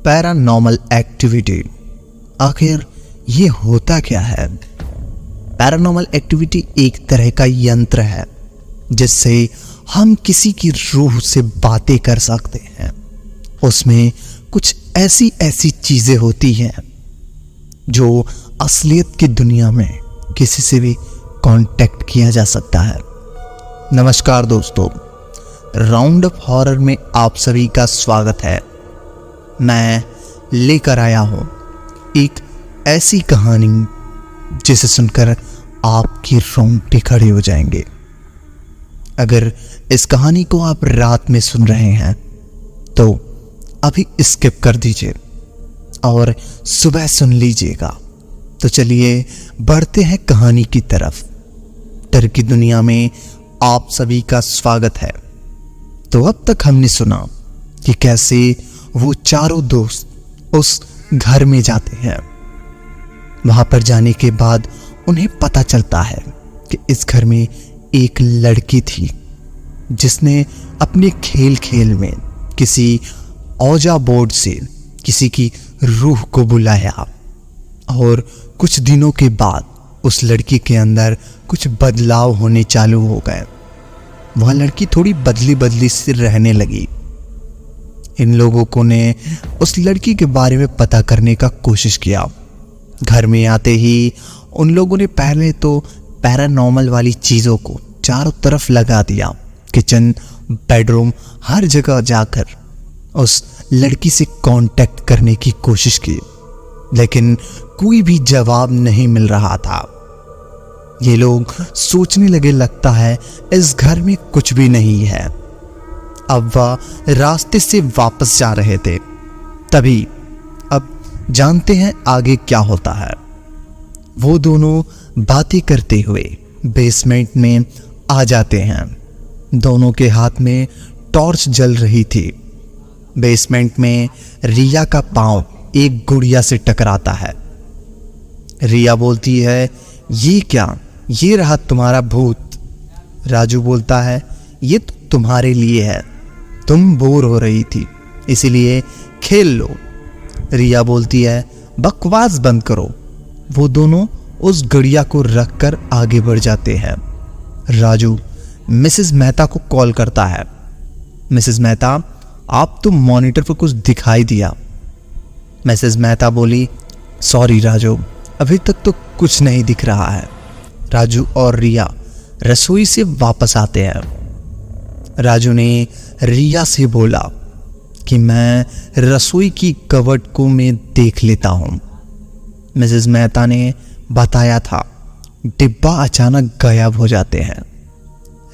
Paranormal activity. आखिर ये होता क्या है? पैरानॉर्मल एक्टिविटी एक तरह का यंत्र है जिससे हम किसी की रूह से बातें कर सकते हैं। उसमें कुछ ऐसी चीजें होती हैं जो असलियत की दुनिया में किसी से भी कांटेक्ट किया जा सकता है। नमस्कार दोस्तों, राउंड अप हॉरर में आप सभी का स्वागत है। मैं लेकर आया हूं एक ऐसी कहानी जिसे सुनकर आपके रोंगटे खड़े हो जाएंगे। अगर इस कहानी को आप रात में सुन रहे हैं तो अभी स्किप कर दीजिए और सुबह सुन लीजिएगा। तो चलिए बढ़ते हैं कहानी की तरफ। डर की दुनिया में आप सभी का स्वागत है। तो अब तक हमने सुना कि कैसे वो चारों दोस्त उस घर में जाते हैं। वहां पर जाने के बाद उन्हें पता चलता है कि इस घर में एक लड़की थी जिसने अपने खेल में किसी औजा बोर्ड से किसी की रूह को बुलाया और कुछ दिनों के बाद उस लड़की के अंदर कुछ बदलाव होने चालू हो गए। वह लड़की थोड़ी बदली सी रहने लगी। इन लोगों ने उस लड़की के बारे में पता करने का कोशिश किया। घर में आते ही उन लोगों ने पहले तो पैरानॉर्मल वाली चीज़ों को चारों तरफ लगा दिया। किचन, बेडरूम, हर जगह जाकर उस लड़की से कांटेक्ट करने की कोशिश की, लेकिन कोई भी जवाब नहीं मिल रहा था। ये लोग सोचने लगे, लगता है इस घर में कुछ भी नहीं है। अब वह रास्ते से वापस जा रहे थे, तभी अब जानते हैं आगे क्या होता है। वो दोनों बातें करते हुए बेसमेंट में आ जाते हैं। दोनों के हाथ में टॉर्च जल रही थी। बेसमेंट में रिया का पांव एक गुड़िया से टकराता है। रिया बोलती है, ये क्या? ये रहा तुम्हारा भूत। राजू बोलता है, ये तो तुम्हारे लिए है, तुम बोर हो रही थी इसीलिए खेल लो। रिया बोलती है, बकवास बंद करो। वो दोनों उस गुड़िया को रखकर आगे बढ़ जाते हैं। राजू मिसेस मेहता को कॉल करता है। मिसेस मेहता, आप तो मॉनिटर पर कुछ दिखाई दिया। मिसेस मेहता बोली, सॉरी राजू, अभी तक तो कुछ नहीं दिख रहा है। राजू और रिया रसोई से वापस आते हैं। राजू ने रिया से बोला कि मैं रसोई की कबर्ड को मैं देख लेता हूं। मिसेस मेहता ने बताया था डिब्बा अचानक गायब हो जाते हैं।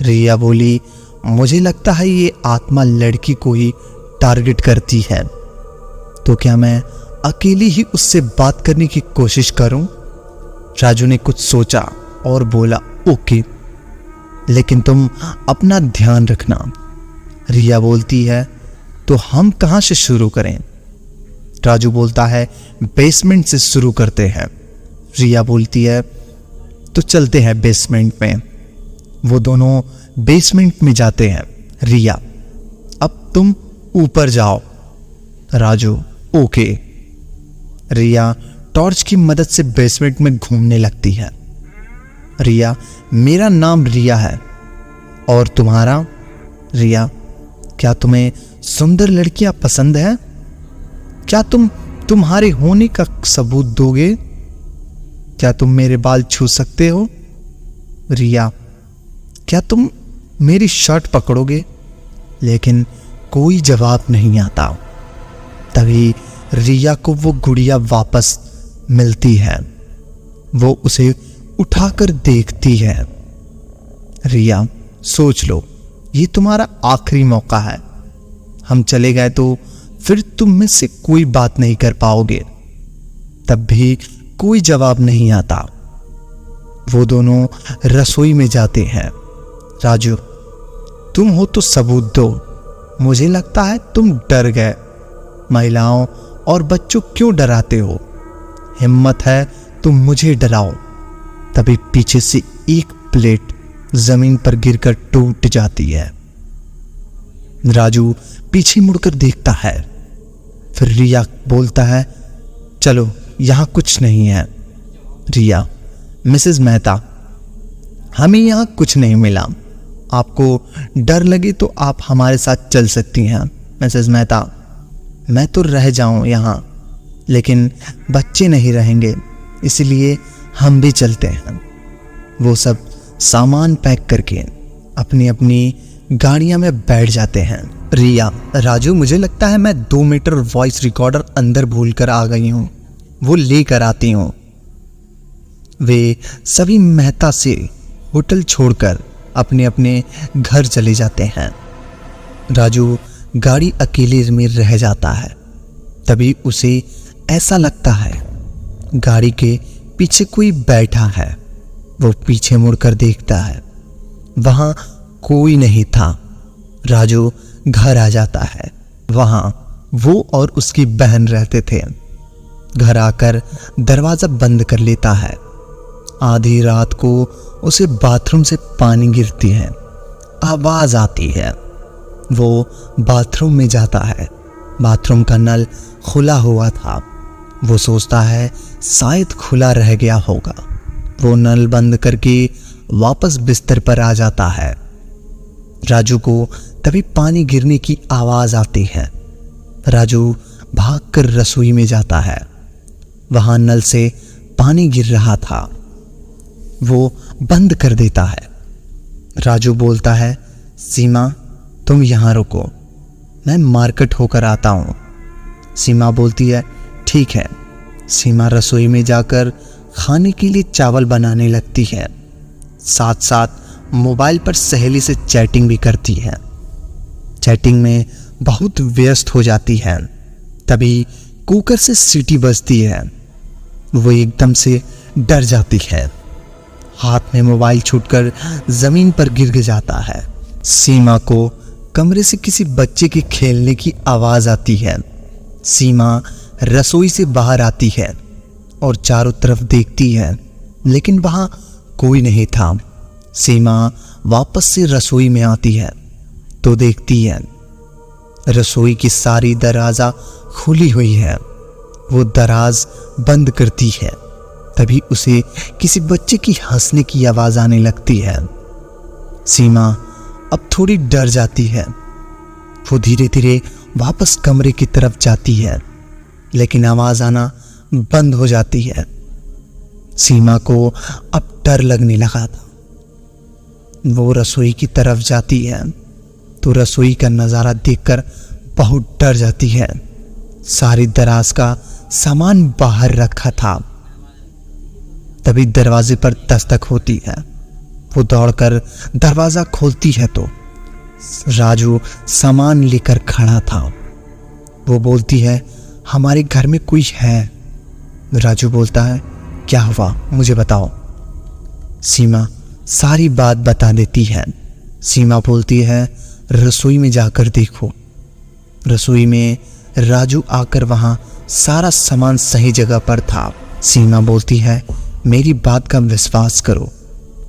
रिया बोली, मुझे लगता है ये आत्मा लड़की को ही टारगेट करती है, तो क्या मैं अकेली ही उससे बात करने की कोशिश करूं? राजू ने कुछ सोचा और बोला, ओके, लेकिन तुम अपना ध्यान रखना। रिया बोलती है, तो हम कहां से शुरू करें? राजू बोलता है, बेसमेंट से शुरू करते हैं। रिया बोलती है, तो चलते हैं बेसमेंट में। वो दोनों बेसमेंट में जाते हैं। रिया, अब तुम ऊपर जाओ। राजू, ओके। रिया टॉर्च की मदद से बेसमेंट में घूमने लगती है। रिया, मेरा नाम रिया है, और तुम्हारा? रिया, क्या तुम्हें सुंदर लड़कियां पसंद है? क्या तुम तुम्हारे होने का सबूत दोगे? क्या तुम मेरे बाल छू सकते हो? रिया, क्या तुम मेरी शर्ट पकड़ोगे? लेकिन कोई जवाब नहीं आता। तभी रिया को वो गुड़िया वापस मिलती है। वो उसे उठाकर देखती है। रिया, सोच लो, ये तुम्हारा आखिरी मौका है। हम चले गए तो फिर तुम में से कोई बात नहीं कर पाओगे। तब भी कोई जवाब नहीं आता। वो दोनों रसोई में जाते हैं। राजू, तुम हो तो सबूत दो। मुझे लगता है तुम डर गए। महिलाओं और बच्चों क्यों डराते हो? हिम्मत है तो मुझे डराओ। तभी पीछे से एक प्लेट जमीन पर गिरकर टूट जाती है। राजू पीछे मुड़कर देखता है। फिर रिया बोलता है, चलो यहाँ कुछ नहीं है। रिया, मिसेस मेहता, हमें यहाँ कुछ नहीं मिला। आपको डर लगे तो आप हमारे साथ चल सकती हैं। मिसेस मेहता, मैं तो रह जाऊं यहाँ, लेकिन बच्चे नहीं रहेंगे, इसलिए हम भी चलते हैं। वो सब सामान पैक करके अपनी अपनी गाड़ियां में बैठ जाते हैं। रिया, राजू, मुझे लगता है मैं 2 मीटर वॉइस रिकॉर्डर अंदर भूल कर आ गई हूँ, वो लेकर आती हूँ। वे सभी मेहता से होटल छोड़कर अपने अपने घर चले जाते हैं। राजू गाड़ी अकेले में रह जाता है। तभी उसे ऐसा लगता है गाड़ी के पीछे कोई बैठा है। वो पीछे मुड़कर देखता है, वहां कोई नहीं था। राजू घर आ जाता है। वहां वो और उसकी बहन रहते थे। घर आकर दरवाजा बंद कर लेता है। आधी रात को उसे बाथरूम से पानी गिरती है, आवाज आती है। वो बाथरूम में जाता है। बाथरूम का नल खुला हुआ था। वो सोचता है शायद खुला रह गया होगा। वो नल बंद करके वापस बिस्तर पर आ जाता है। राजू को तभी पानी गिरने की आवाज आती है। राजू भागकर रसोई में जाता है। वहां नल से पानी गिर रहा था। वो बंद कर देता है। राजू बोलता है, सीमा, तुम यहां रुको, मैं मार्केट होकर आता हूं। सीमा बोलती है, ठीक है। सीमा रसोई में जाकर खाने के लिए चावल बनाने लगती है। साथ साथ मोबाइल पर सहेली से चैटिंग भी करती है। चैटिंग में बहुत व्यस्त हो जाती है। तभी कुकर से सीटी बजती है। वो एकदम से डर जाती है। हाथ में मोबाइल छूटकर जमीन पर गिर जाता है। सीमा को कमरे से किसी बच्चे के खेलने की आवाज आती है। सीमा रसोई से बाहर आती है और चारों तरफ देखती है, लेकिन वहां कोई नहीं था। सीमा वापस से रसोई में आती है तो देखती है रसोई की सारी दरवाजा खुली हुई है। वो दराज बंद करती है। तभी उसे किसी बच्चे की हंसने की आवाज आने लगती है। सीमा अब थोड़ी डर जाती है। वो धीरे धीरे वापस कमरे की तरफ जाती है, लेकिन आवाज आना बंद हो जाती है। सीमा को अब डर लगने लगा था। वो रसोई की तरफ जाती है तो रसोई का नज़ारा देखकर बहुत डर जाती है। सारी दराज का सामान बाहर रखा था। तभी दरवाजे पर दस्तक होती है। वो दौड़कर दरवाजा खोलती है तो राजू सामान लेकर खड़ा था। वो बोलती है, हमारे घर में कोई है। राजू बोलता है, क्या हुआ, मुझे बताओ। सीमा सारी बात बता देती है। सीमा बोलती है, रसोई में जाकर देखो। रसोई में राजू आकर वहां सारा सामान सही जगह पर था। सीमा बोलती है, मेरी बात का विश्वास करो,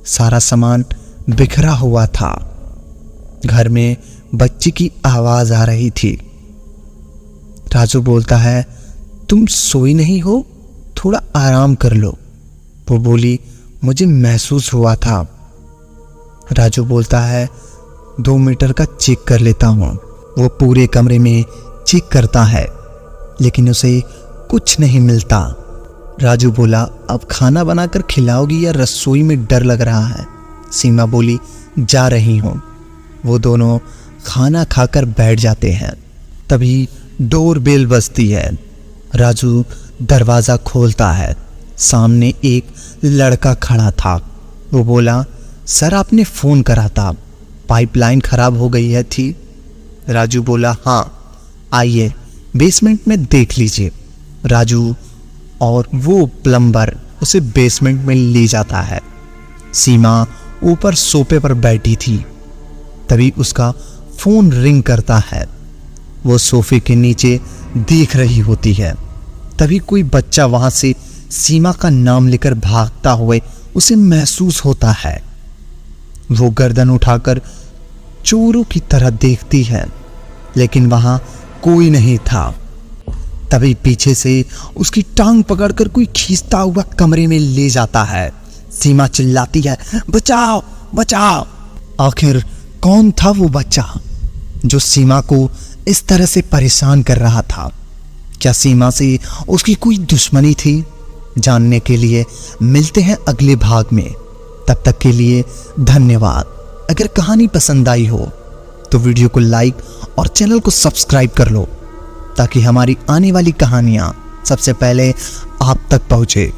सारा सामान बिखरा हुआ था। घर में बच्चे की आवाज आ रही थी। राजू बोलता है, तुम सोई नहीं हो, थोड़ा आराम कर लो। वो बोली, मुझे महसूस हुआ था। राजू बोलता है, 2 मीटर का चेक कर लेता हूँ। वो पूरे कमरे में चेक करता है, लेकिन उसे कुछ नहीं मिलता। राजू बोला, अब खाना बनाकर खिलाओगी या रसोई में डर लग रहा है? सीमा बोली, जा रही हूँ। वो दोनों खाना खाकर बैठ जाते हैं। तभी डोर बेल बजती है। राजू दरवाज़ा खोलता है। सामने एक लड़का खड़ा था। वो बोला, सर आपने फ़ोन करा था, पाइपलाइन खराब हो गई है थी। राजू बोला, हाँ आइए बेसमेंट में देख लीजिए। राजू और वो प्लम्बर उसे बेसमेंट में ले जाता है। सीमा ऊपर सोफे पर बैठी थी। तभी उसका फ़ोन रिंग करता है। वो सोफे के नीचे देख रही होती है। तभी कोई बच्चा वहां से सीमा का नाम लेकर भागता हुए उसे महसूस होता है। वो गर्दन उठाकर चोरों की तरह देखती है, लेकिन वहां कोई नहीं था। तभी पीछे से उसकी टांग पकड़कर कोई खींचता हुआ कमरे में ले जाता है। सीमा चिल्लाती है, बचाओ बचाओ। आखिर कौन था वो बच्चा जो सीमा को इस तरह से परेशान कर रहा था? क्या सीमा से उसकी कोई दुश्मनी थी? जानने के लिए मिलते हैं अगले भाग में। तब तक के लिए धन्यवाद। अगर कहानी पसंद आई हो तो वीडियो को लाइक और चैनल को सब्सक्राइब कर लो ताकि हमारी आने वाली कहानियां सबसे पहले आप तक पहुंचे।